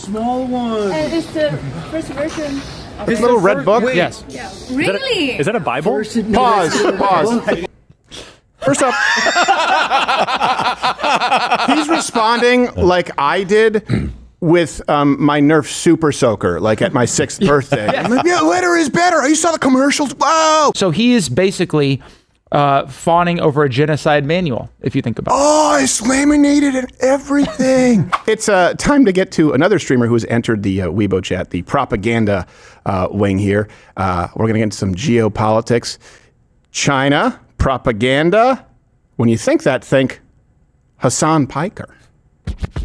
small one. And it's the first version. This little red book? Wait. Yes. Yeah. Really? Is that a Bible? Pause. First off, he's responding like I did with my Nerf Super Soaker, like at my 6th birthday. I'm like, yeah, litter is better. You saw the commercials. Whoa. So he is basically fawning over a genocide manual, if you think about it. Oh, it's laminated and everything. It's time to get to another streamer who has entered the Weibo chat, the propaganda wing here. We're going to get into some geopolitics. China, propaganda. When you think that, think Hasan Piker.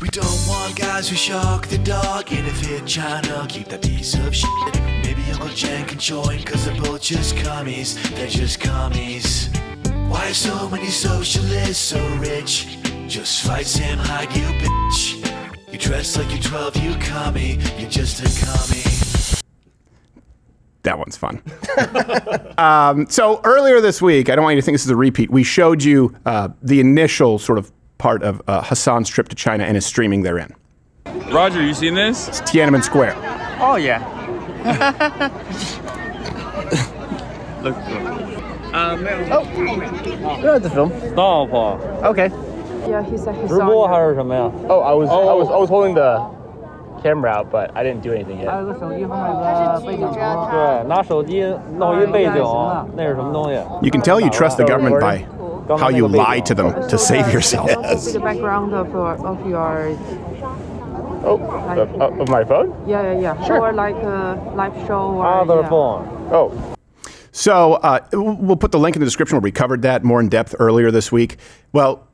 We don't want guys who shock the dog. And if hit China, keep that piece of shit. Maybe Uncle Jen can join, cause they're both just commies. They're just commies. Why so many socialists so rich? Just fight Sam Hyde, you bitch. You dress like you're 12, you commie. You're just a commie. That one's fun. So earlier this week, I don't want you to think this is a repeat, we showed you the initial sort of part of Hasan's trip to China and his streaming therein. Roger, you seen this? It's Tiananmen Square. Oh, yeah. Look. Okay. Yeah, he's a 直播还是什么呀？ Oh, I was holding the camera out, but I didn't do anything yet. 他是举着它。对，拿手机弄一背景，那是什么东西？ You can tell you trust the government by how you lie to them to save yourself. Yes. The background of your. Of my phone? Yeah. Sure. Or like a live show or. Other phone. Oh. So we'll put the link in the description where we covered that more in depth earlier this week. Well,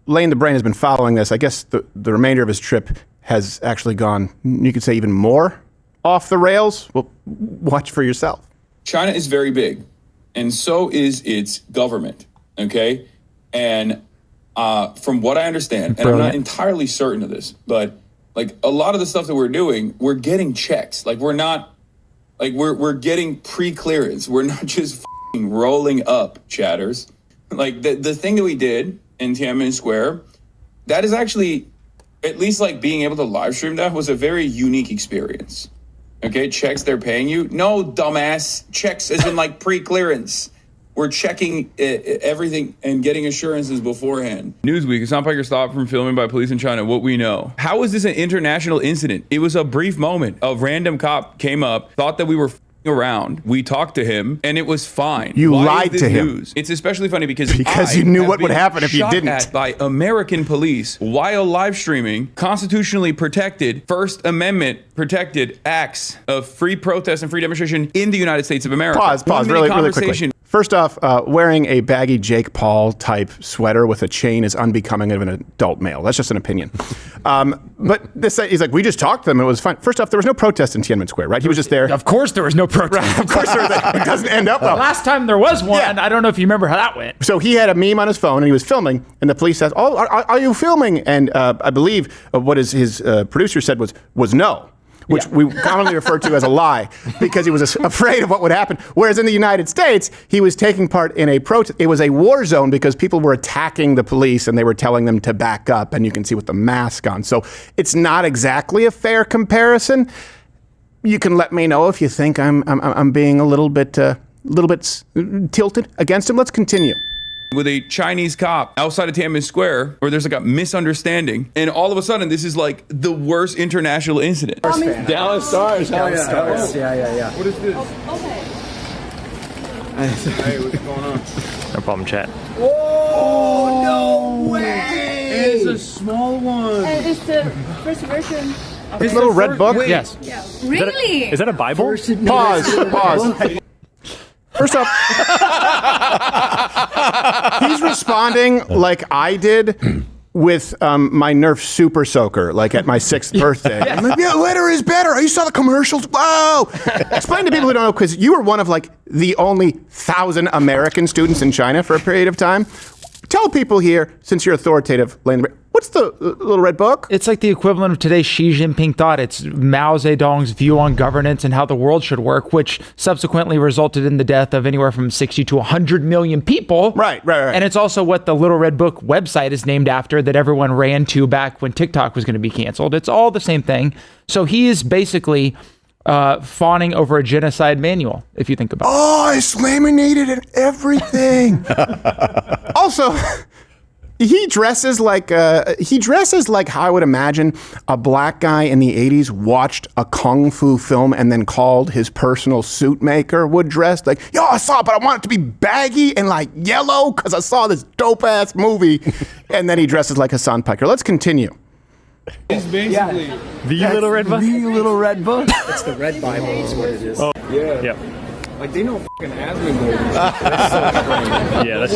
Lane the Brain has been following this. I guess the remainder of his trip has actually gone, you could say, even more off the rails. Well, watch for yourself. China is very big, and so is its government, okay? And from what I understand, and I'm not entirely certain of this, but like a lot of the stuff that we're doing, we're getting checks. Like we're not, like we're getting pre-clearance. We're not just rolling up, chatters. Like the thing that we did in Tiananmen Square, that is actually, at least like being able to live stream that was a very unique experience. Okay, checks they're paying you. No, dumbass, checks as in like pre-clearance. We're checking everything and getting assurances beforehand. Newsweek, Hasan Piker stopped from filming by police in China. What we know. How is this an international incident? It was a brief moment. A random cop came up, thought that we were around. We talked to him, and it was fine. You Why lied is to this him. News? It's especially funny because you knew what would happen if you shot didn't. At by American police while live streaming constitutionally protected, First Amendment protected acts of free protest and free demonstration in the United States of America. Pause, really quickly. First off, wearing a baggy Jake Paul type sweater with a chain is unbecoming of an adult male. That's just an opinion. But this, he's like, we just talked to them. It was fine. First off, there was no protest in Tiananmen Square, right? He was just there. Of course there was no protest. Right, of course there was. It doesn't end up well. Last time there was one, Yeah. I don't know if you remember how that went. So he had a meme on his phone and he was filming, and the police said, "Oh, are you filming?" And I believe what his producer said was no. Which we commonly refer to as a lie, because he was afraid of what would happen. Whereas in the United States, he was taking part in a protest. It was a war zone because people were attacking the police and they were telling them to back up, and you can see with the mask on. So it's not exactly a fair comparison. You can let me know if you think I'm being a little bit tilted against him. Let's continue. With a Chinese cop outside of Tiananmen Square where there's like a misunderstanding, and all of a sudden this is like the worst international incident. Dallas Stars. Dallas Stars. Yeah. What is this? Hey, what's going on? No problem, chat. Oh, no way! It's a small one. And it's the first version. This little red book? Wait. Yes. Yeah. Really? Is that a Bible? Pause. First off, he's responding like I did with my Nerf Super Soaker, like at my 6th birthday. I'm like, yeah, litter is better. You saw the commercials. Whoa! Explain to people who don't know, because you were one of like the only 1,000 American students in China for a period of time. Tell people here, since you're authoritative, Lane, What's the Little Red Book? It's like the equivalent of today's Xi Jinping thought. It's Mao Zedong's view on governance and how the world should work, which subsequently resulted in the death of anywhere from 60 to 100 million people. Right. And it's also what the Little Red Book website is named after that everyone ran to back when TikTok was going to be canceled. It's all the same thing. So he is basically fawning over a genocide manual, if you think about it. Oh, it's laminated and everything. Also, he dresses like how I would imagine a black guy in the 80s watched a kung fu film and then called his personal suit maker would dress. Like, yo, I saw it, but I want it to be baggy and like yellow because I saw this dope ass movie. And then he dresses like Hasan Piker. Let's continue. It's basically The Little Red Book? the Little Red Book. It's the Red Bible is what it is. Oh, Yeah. yeah. Like they know fucking Asmongold. That's so strange. Yeah, that's...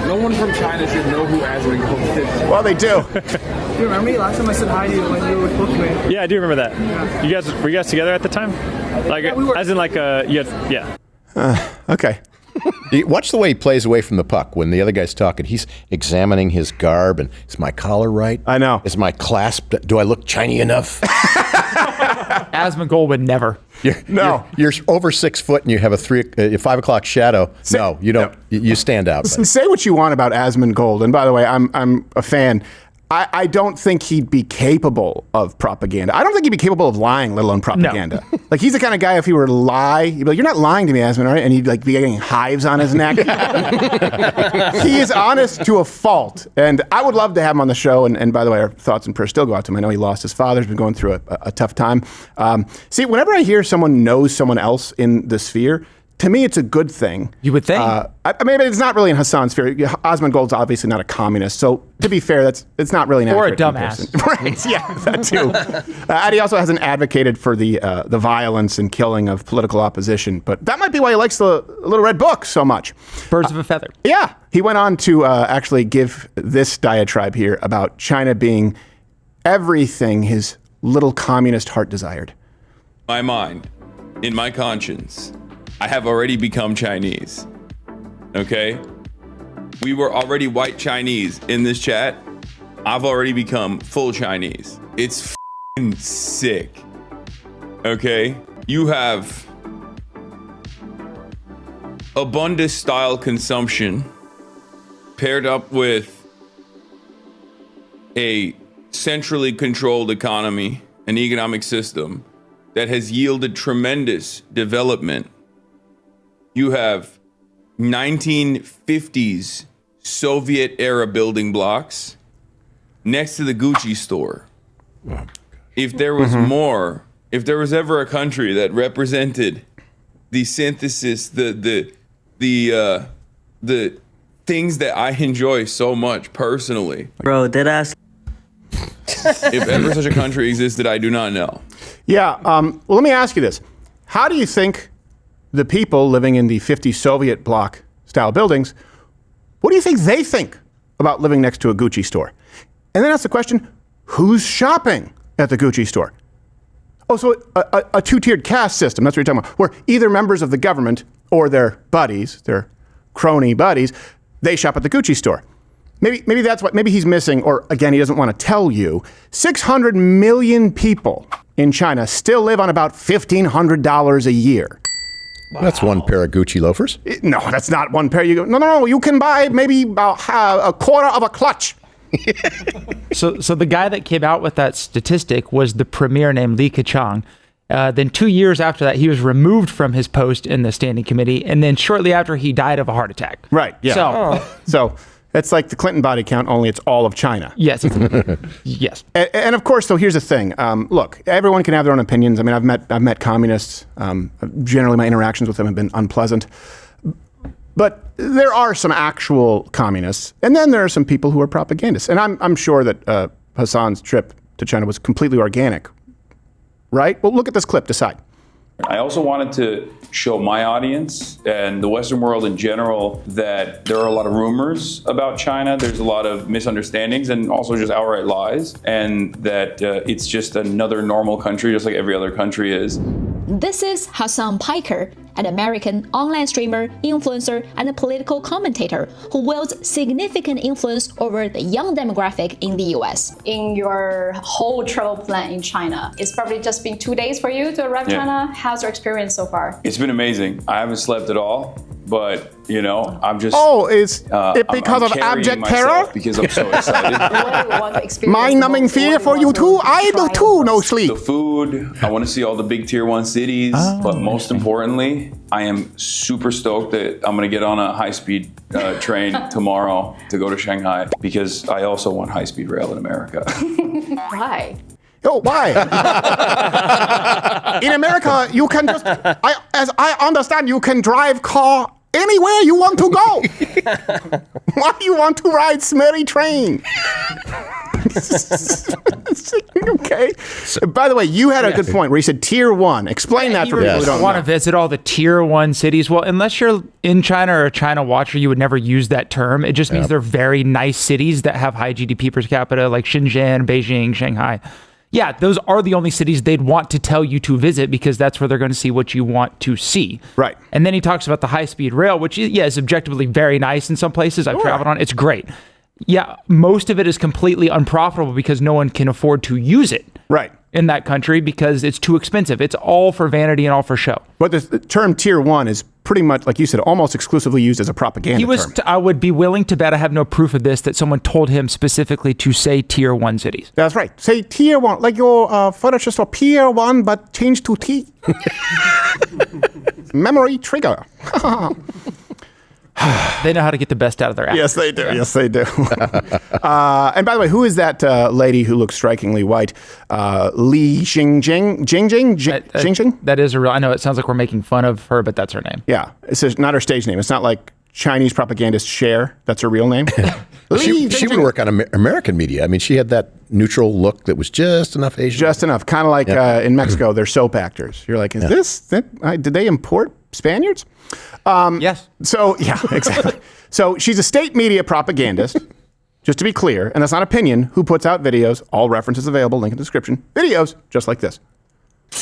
No one from China should know who Asmongold is. Well, they do. Do you remember me? Last time I said hi to you when you were with me. Yeah, I do remember that. Yeah. Were you guys together at the time? Like, we were. as in like, yeah. Okay. Watch the way he plays away from the puck when the other guy's talking. He's examining his garb and is my collar right? I know. Is my clasp? Do I look Chinese enough? Asmongold would never. You're over 6 foot and you have a 5 o'clock shadow. No, you don't. You stand out. Listen, say what you want about Asmongold, and by the way, I'm a fan. I don't think he'd be capable of propaganda. I don't think he'd be capable of lying, let alone propaganda. No. Like, he's the kind of guy, if he were to lie, he'd be like, you're not lying to me, Asmon, right? And he'd like be getting hives on his neck. He is honest to a fault. And I would love to have him on the show. And by the way, our thoughts and prayers still go out to him. I know he lost his father. He's been going through a tough time. See, whenever I hear someone knows someone else in the sphere, to me, it's a good thing. You would think. I mean, it's not really in Hasan's sphere. Asmongold's obviously not a communist. So, to be fair, it's not really an Or a accurate dumbass. comparison. Right, yeah, that too. And he also hasn't advocated for the violence and killing of political opposition. But that might be why he likes the Little Red Book so much. Birds of a feather. Yeah. He went on to actually give this diatribe here about China being everything his little communist heart desired. My mind, in my conscience, I have already become Chinese. Okay? We were already white Chinese in this chat. I've already become full Chinese. It's f***ing sick. Okay? You have abundant style consumption paired up with a centrally controlled economy, an economic system that has yielded tremendous development. You have 1950s Soviet era building blocks next to the Gucci store. If there was more, if there was ever a country that represented the synthesis, the things that I enjoy so much personally. Bro, deadass. If ever such a country existed, I do not know. Yeah. Well, let me ask you this. How do you think the people living in the 50 Soviet bloc style buildings, what do you think they think about living next to a Gucci store? And then ask the question, who's shopping at the Gucci store? Oh, so a two-tiered caste system, that's what you're talking about, where either members of the government or their buddies, their crony buddies, they shop at the Gucci store. Maybe that's what, maybe he's missing, or again, he doesn't want to tell you. 600 million people in China still live on about $1,500 a year. Wow. That's one pair of Gucci loafers. No, that's not one pair. You go, no, you can buy maybe about a quarter of a clutch. So the guy that came out with that statistic was the premier named Li Keqiang. Then 2 years after that, he was removed from his post in the standing committee. And then shortly after, he died of a heart attack. Right, yeah. So it's like the Clinton body count, only it's all of China. Yes. Yes. And of course, so here's the thing. Look, everyone can have their own opinions. I mean, I've met communists. Generally, my interactions with them have been unpleasant. But there are some actual communists, and then there are some people who are propagandists. And I'm sure that Hasan's trip to China was completely organic, right? Well, look at this clip. Decide. I also wanted to show my audience and the Western world in general that there are a lot of rumors about China. There's a lot of misunderstandings and also just outright lies, and that it's just another normal country, just like every other country is. This is Hasan Piker, an American online streamer, influencer, and a political commentator who wields significant influence over the young demographic in the US. In your whole travel plan in China, it's probably just been 2 days for you to arrive China. How's your experience so far? It's been amazing. I haven't slept at all, but I'm just. Oh, is it because of abject terror? Because I'm so excited. What do you want to experience? Mind-numbing fear for you too? I do too, no sleep. The food, I want to see all the big tier 1 cities, but most importantly, I am super stoked that I'm going to get on a high-speed train tomorrow to go to Shanghai because I also want high-speed rail in America. Why? Oh, why? In America, you can just, as I understand, you can drive car anywhere you want to go. Why do you want to ride smelly train? Okay. By the way, you had a good point where you said tier 1. Explain that for people who don't want know. to visit all the tier 1 cities. Well, unless you're in China or a China watcher, you would never use that term. It just means they're very nice cities that have high GDP per capita, like Shenzhen, Beijing, Shanghai. Yeah, those are the only cities they'd want to tell you to visit because that's where they're going to see what you want to see. Right. And then he talks about the high-speed rail, which is objectively very nice in some places. I've traveled on. It's great. Yeah, most of it is completely unprofitable because no one can afford to use it. Right. In that country because it's too expensive. It's all for vanity and all for show. But the term tier 1 is pretty much, like you said, almost exclusively used as a propaganda term. I would be willing to bet, I have no proof of this, that someone told him specifically to say tier 1 cities. That's right. Say tier 1, like your furniture store, tier 1, but change to T. Memory trigger. They know how to get the best out of their app. Yes, they do. Yes, they do. And by the way, who is that lady who looks strikingly white? Li Xingjing? Xingjing? That is a real. I know it sounds like we're making fun of her, but that's her name. Yeah, it's not her stage name. It's not like Chinese propagandist Cher. That's her real name. She would work on American media. I mean, she had that neutral look that was just enough Asian. Just enough. Kind of like in Mexico, they're soap actors. You're like, did they import Spaniards? Yes. So, yeah, exactly. So she's a state media propagandist, just to be clear, and that's not opinion, who puts out videos, all references available, link in the description, videos just like this.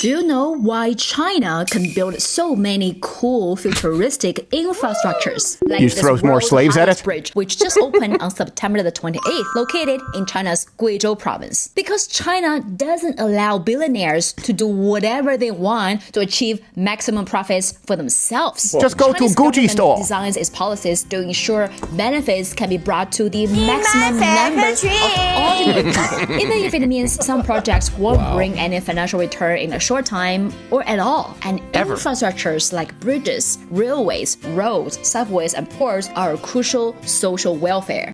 Do you know why China can build so many cool futuristic infrastructures? Like You this throw more world's slaves at highest it? bridge, which just opened on September the 28th, located in China's Guizhou province. Because China doesn't allow billionaires to do whatever they want to achieve maximum profits for themselves. Just go to China's Gucci government store. designs its policies to ensure benefits can be brought to the maximum number of ordinary people. Even if it means some projects won't bring any financial return in a short time or at all. And infrastructures like bridges, railways, roads, subways, and ports are crucial social welfare.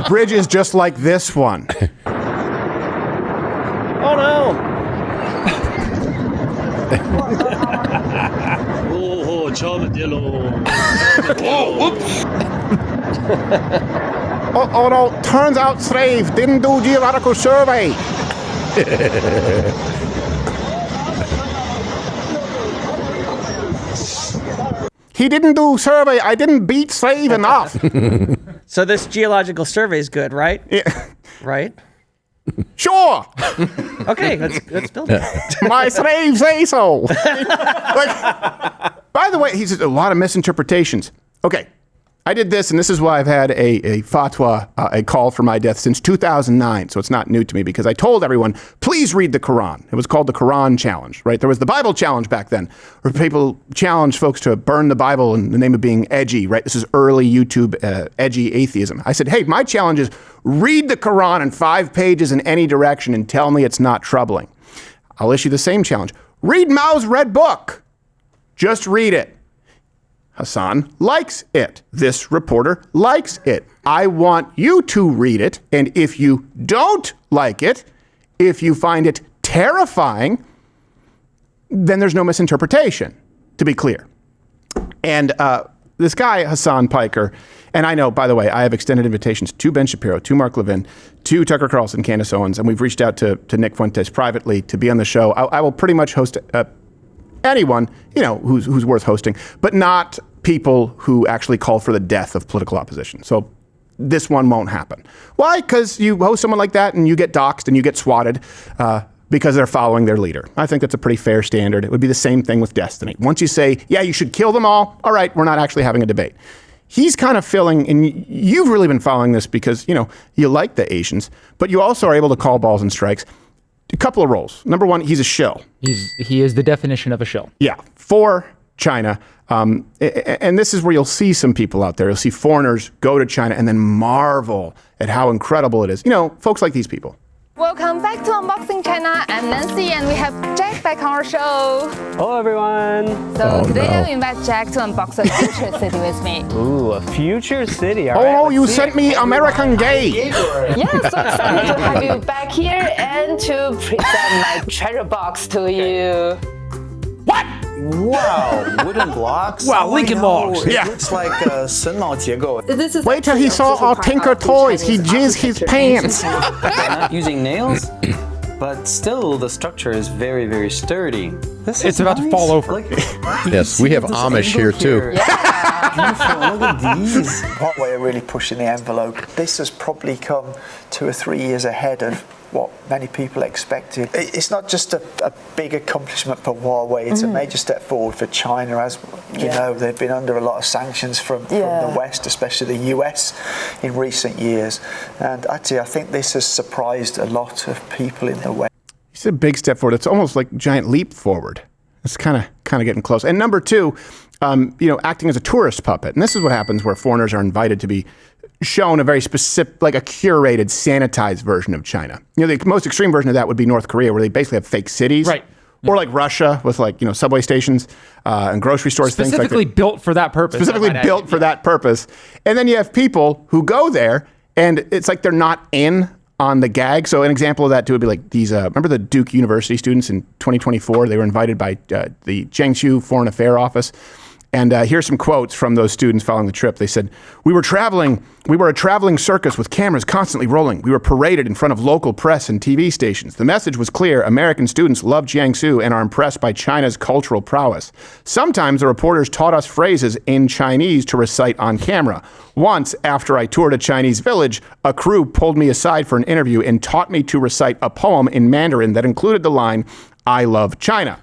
Bridges just like this one. Oh no! Oh no, turns out slave didn't do geological survey. He didn't do survey. I didn't beat slave enough. So this geological survey is good, right? Yeah. Right? Sure. Okay, let's build it. My slaves say so. By the way, he's a lot of misinterpretations. Okay. I did this, and this is why I've had a fatwa, a call for my death since 2009, so it's not new to me, because I told everyone, please read the Quran. It was called the Quran Challenge, right? There was the Bible Challenge back then, where people challenged folks to burn the Bible in the name of being edgy, right? This is early YouTube edgy atheism. I said, hey, my challenge is read the Quran in 5 pages in any direction and tell me it's not troubling. I'll issue the same challenge. Read Mao's Red Book. Just read it. Hasan likes it. This reporter likes it. I want you to read it. And if you don't like it, if you find it terrifying, then there's no misinterpretation, to be clear. And this guy, Hasan Piker, and I know, by the way, I have extended invitations to Ben Shapiro, to Mark Levin, to Tucker Carlson, Candace Owens, and we've reached out to Nick Fuentes privately to be on the show. I will pretty much host anyone, who's worth hosting, but not people who actually call for the death of political opposition. So this one won't happen. Why? Because you host someone like that and you get doxxed and you get swatted. because they're following their leader. I think that's a pretty fair standard. It would be the same thing with destiny. Once you say, yeah, you should kill them all right, we're not actually having a debate. He's kind of filling, and you've really been following this because, you like the Asians, but you also are able to call balls and strikes. A couple of roles. Number one, he's a shill. He is the definition of a shill. Yeah, for China. And this is where you'll see some people out there. You'll see foreigners go to China and then marvel at how incredible it is. Folks like these people. Welcome back to Unboxing China. I'm Nancy and we have Jack back on our show. Hello everyone. So today I invite Jack to unbox a future city with me. Ooh, a future city. All right, you sent me American Gay. Yeah, so excited to have you back here and to present my treasure box to you. What? Wow, wooden blocks. Wow, Lincoln Logs. It looks like a 神脑结构. This is Wait till he saw our Tinker toys. He jizzed his pants. Not using nails, but still the structure is very, very sturdy. It's about to fall over. Yes, we have Amish here too. Beautiful, look at these. One way of really pushing the envelope. This has probably come 2 or 3 years ahead of what many people expected. It's not just a big accomplishment for Huawei, it's a major step forward for China. As you know, they've been under a lot of sanctions from the West, especially the US, in recent years. And actually, I think this has surprised a lot of people in the West. It's a big step forward. It's almost like a giant leap forward. It's kind of getting close. And number two, acting as a tourist puppet. And this is what happens where foreigners are invited to be shown a very specific, like a curated, sanitized version of China. The most extreme version of that would be North Korea, where they basically have fake cities. Right. Or like Russia with subway stations and grocery stores. Specifically built for that purpose. Specifically built for that purpose. And then you have people who go there and it's like they're not in on the gag. So an example of that too would be like these, remember the Duke University students in 2024? They were invited by the Jiangsu Foreign Affairs Office. And here's some quotes from those students following the trip. They said, we were a traveling circus with cameras constantly rolling. We were paraded in front of local press and TV stations. The message was clear. American students love Jiangsu and are impressed by China's cultural prowess. Sometimes the reporters taught us phrases in Chinese to recite on camera. Once, after I toured a Chinese village, a crew pulled me aside for an interview and taught me to recite a poem in Mandarin that included the line, I love China.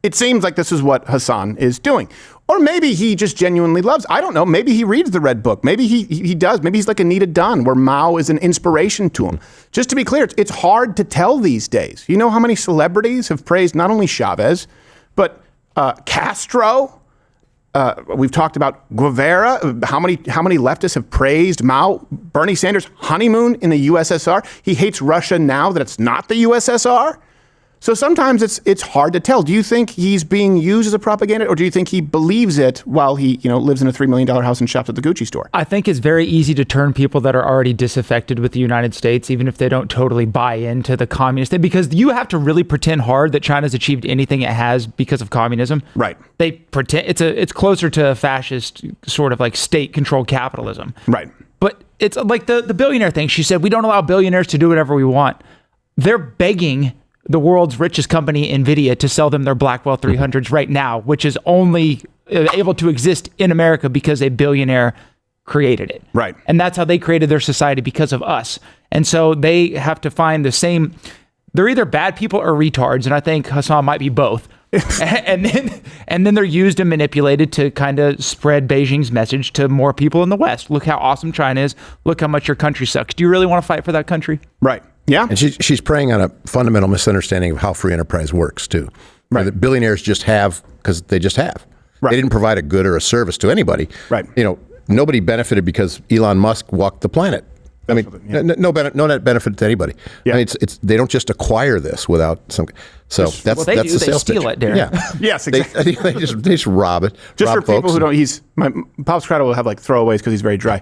It seems like this is what Hasan is doing. Or maybe he just genuinely loves. I don't know. Maybe he reads the Red Book. Maybe he does. Maybe he's like Anita Dunn, where Mao is an inspiration to him. Just to be clear, it's hard to tell these days. You know how many celebrities have praised not only Chavez, but Castro? We've talked about Guevara. How many leftists have praised Mao? Bernie Sanders' honeymoon in the USSR. He hates Russia now that it's not the USSR. So sometimes it's hard to tell. Do you think he's being used as a propaganda, or do you think he believes it while he lives in a $3 million house and shops at the Gucci store? I think it's very easy to turn people that are already disaffected with the United States, even if they don't totally buy into the communist thing, because you have to really pretend hard that China's achieved anything it has because of communism. Right. They pretend it's closer to a fascist sort of like state-controlled capitalism. Right. But it's like the billionaire thing. She said, we don't allow billionaires to do whatever we want. They're begging the world's richest company, NVIDIA, to sell them their Blackwell 300s right now, which is only able to exist in America because a billionaire created it. Right. And that's how they created their society, because of us. And so they have to find the same. They're either bad people or retards, and I think Hasan might be both. and then they're used and manipulated to kind of spread Beijing's message to more people in the West. Look how awesome China is. Look how much your country sucks. Do you really want to fight for that country? Right. Yeah. And she's preying on a fundamental misunderstanding of how free enterprise works, too. Right. That billionaires just have because they just have. Right. They didn't provide a good or a service to anybody. Right. Nobody benefited because Elon Musk walked the planet. I mean, no net benefit to anybody. Yeah. I mean, it's they don't just acquire this without some. So that's the sales pitch. Steal it, Darren. Yeah. Yes, exactly. They just rob it. Just rob for people folks. who don't, my Pops Crowder will have like throwaways because he's very dry.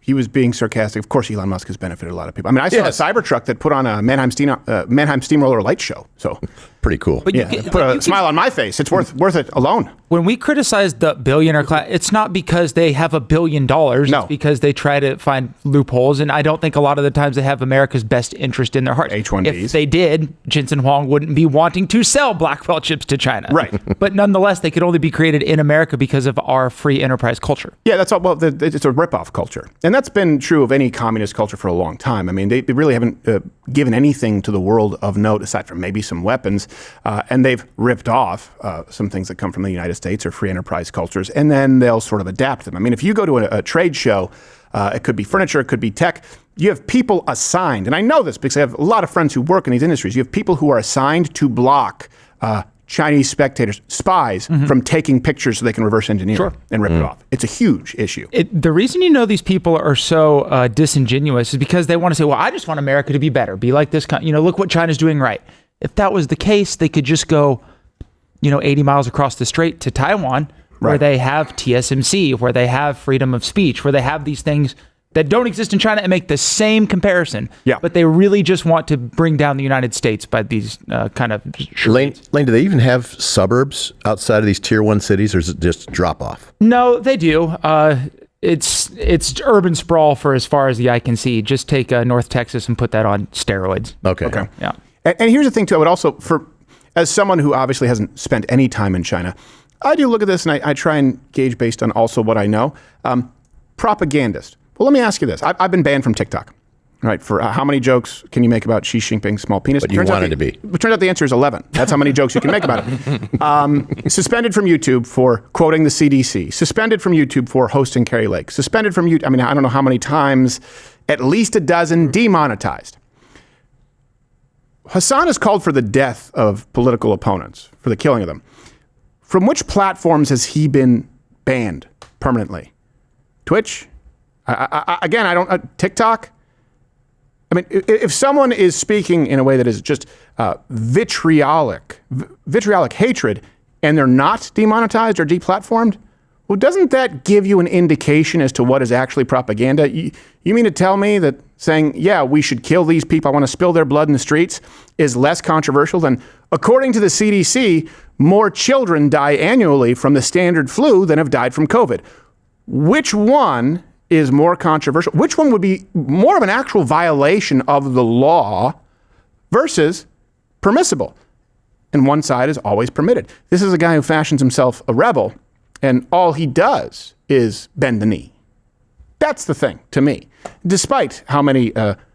He was being sarcastic. Of course, Elon Musk has benefited a lot of people. I mean, I saw a Cybertruck that put on a Mannheim Steamroller light show. So pretty cool. But put a smile on my face. It's worth it alone. When we criticize the billionaire class, it's not because they have $1 billion. No. It's because they try to find loopholes. And I don't think a lot of the times they have America's best interest in their heart. H-1Bs. If they did, Jensen Huang wouldn't be wanting to sell Blackwell chips to China. Right. But nonetheless, they could only be created in America because of our free enterprise culture. Yeah, that's all. Well, it's a ripoff culture. And And that's been true of any communist culture for a long time. I mean, they really haven't given anything to the world of note aside from maybe some weapons. And they've ripped off some things that come from the United States or free enterprise cultures, and then they'll sort of adapt them. I mean, if you go to a trade show, it could be furniture, it could be tech, you have people assigned, and I know this because I have a lot of friends who work in these industries. You have people who are assigned to block Chinese spectators, spies, from taking pictures so they can reverse engineer and rip it off. It's a huge issue. The reason these people are so disingenuous is because they want to say, well, I just want America to be better, be like this, look what China's doing right. If that was the case, they could just go, 80 miles across the strait to Taiwan, where they have TSMC, where they have freedom of speech, where they have these things that don't exist in China, and make the same comparison. Yeah. But they really just want to bring down the United States by these kind of... Lane, do they even have suburbs outside of these tier 1 cities, or is it just drop off? No, they do. It's urban sprawl for as far as the eye can see. Just take North Texas and put that on steroids. Okay. Yeah. And here's the thing, too. I would also, as someone who obviously hasn't spent any time in China, I do look at this and I try and gauge based on also what I know. Propagandist. Well, let me ask you this. I've been banned from TikTok, right? For how many jokes can you make about Xi Jinping's small penis? But you wanted to be. It turns out the answer is 11. That's how many jokes you can make about it. Suspended from YouTube for quoting the CDC. Suspended from YouTube for hosting Carrie Lake. Suspended from YouTube, I don't know how many times, at least a dozen, demonetized. Hasan has called for the death of political opponents, for the killing of them. From which platforms has he been banned permanently? Twitch? Again, I don't... TikTok? I mean, if someone is speaking in a way that is just vitriolic hatred, and they're not demonetized or deplatformed, well, doesn't that give you an indication as to what is actually propaganda? You mean to tell me that saying, yeah, we should kill these people, I want to spill their blood in the streets, is less controversial than, according to the CDC, more children die annually from the standard flu than have died from COVID? Which one is more controversial? Which one would be more of an actual violation of the law versus permissible? And one side is always permitted. This is a guy who fashions himself a rebel, and all he does is bend the knee. That's the thing to me, despite how many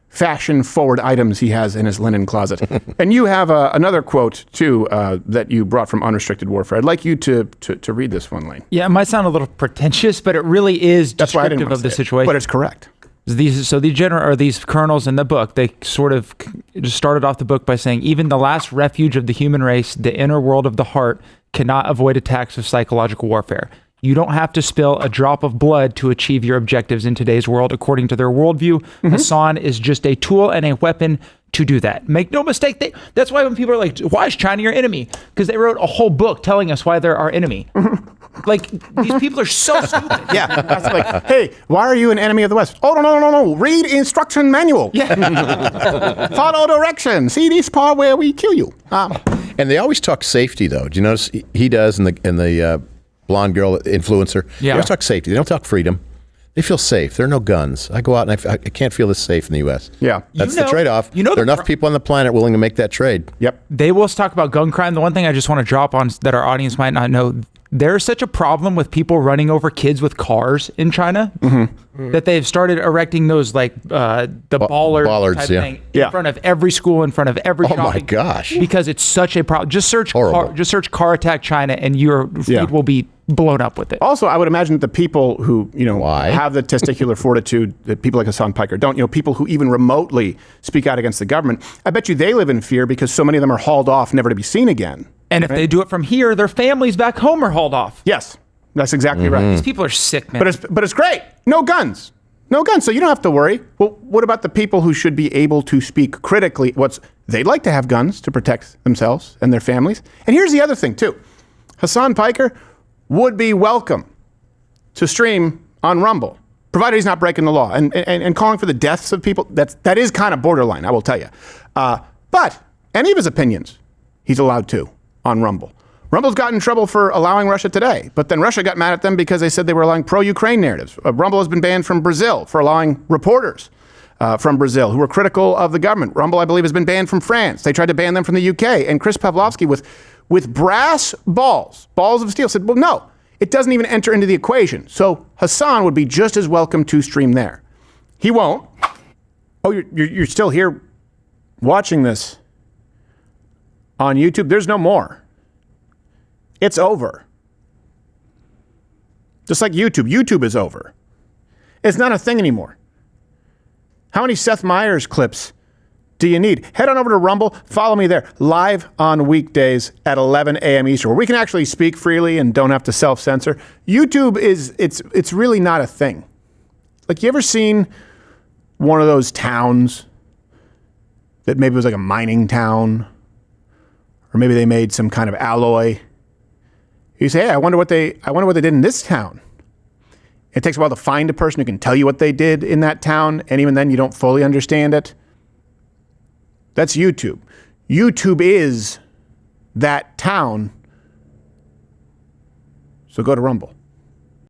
fashion-forward items he has in his linen closet. And you have another quote, too, that you brought from Unrestricted Warfare. I'd like you to read this one, Lane. Yeah, it might sound a little pretentious, but it really is descriptive of the situation. But it's correct. These colonels in the book, they sort of just started off the book by saying, even the last refuge of the human race, the inner world of the heart, cannot avoid attacks of psychological warfare. You don't have to spill a drop of blood to achieve your objectives in today's world. According to their worldview, Hasan is just a tool and a weapon to do that. Make no mistake, that's why when people are like, why is China your enemy? Because they wrote a whole book telling us why they're our enemy. Like, these people are so stupid. Yeah. That's like, hey, why are you an enemy of the West? Oh, no. Read instruction manual. Yeah. Follow directions. See this part where we kill you. And they always talk safety, though. Do you notice he does, and the blonde girl influencer? They always talk safety. They don't talk freedom. They feel safe. There are no guns. I go out and I can't feel this safe in the U.S. Yeah. That's the trade-off. There are enough people on the planet willing to make that trade. Yep. They will talk about gun crime. The one thing I just want to drop on that our audience might not know, there's such a problem with people running over kids with cars in China that they've started erecting those like the bollards type thing in front of every school, in front of every shopping. Oh my gosh. Because it's such a problem. Just search car attack China and your feed will be blown up with it. Also, I would imagine that the people who, have the testicular fortitude that people like Hasan Piker don't, people who even remotely speak out against the government, I bet you they live in fear because so many of them are hauled off, never to be seen again. And if they do it from here, their families back home are hauled off. Yes, that's exactly right. These people are sick, man. But it's great. No guns. No guns, so you don't have to worry. Well, what about the people who should be able to speak critically? They'd like to have guns to protect themselves and their families. And here's the other thing, too. Hasan Piker would be welcome to stream on Rumble, provided he's not breaking the law. And calling for the deaths of people, that is kind of borderline, I will tell you. But any of his opinions, he's allowed to on Rumble. Rumble's got in trouble for allowing Russia Today, but then Russia got mad at them because they said they were allowing pro-Ukraine narratives. Rumble has been banned from Brazil for allowing reporters from Brazil who were critical of the government. Rumble, I believe, has been banned from France. They tried to ban them from the UK. And Chris Pavlovsky, with brass balls of steel, said, well, no, it doesn't even enter into the equation. So Hasan would be just as welcome to stream there. He won't. Oh, you're still here watching this on YouTube? There's no more. It's over. Just like YouTube. YouTube is over. It's not a thing anymore. How many Seth Meyers clips do you need? Head on over to Rumble. Follow me there. Live on weekdays at 11 a.m. Eastern, where we can actually speak freely and don't have to self-censor. YouTube it's really not a thing. Like, you ever seen one of those towns that maybe was like a mining town, or maybe they made some kind of alloy? You say, hey, I wonder what they did in this town. It takes a while to find a person who can tell you what they did in that town, and even then you don't fully understand it. That's YouTube. YouTube is that town. So go to Rumble.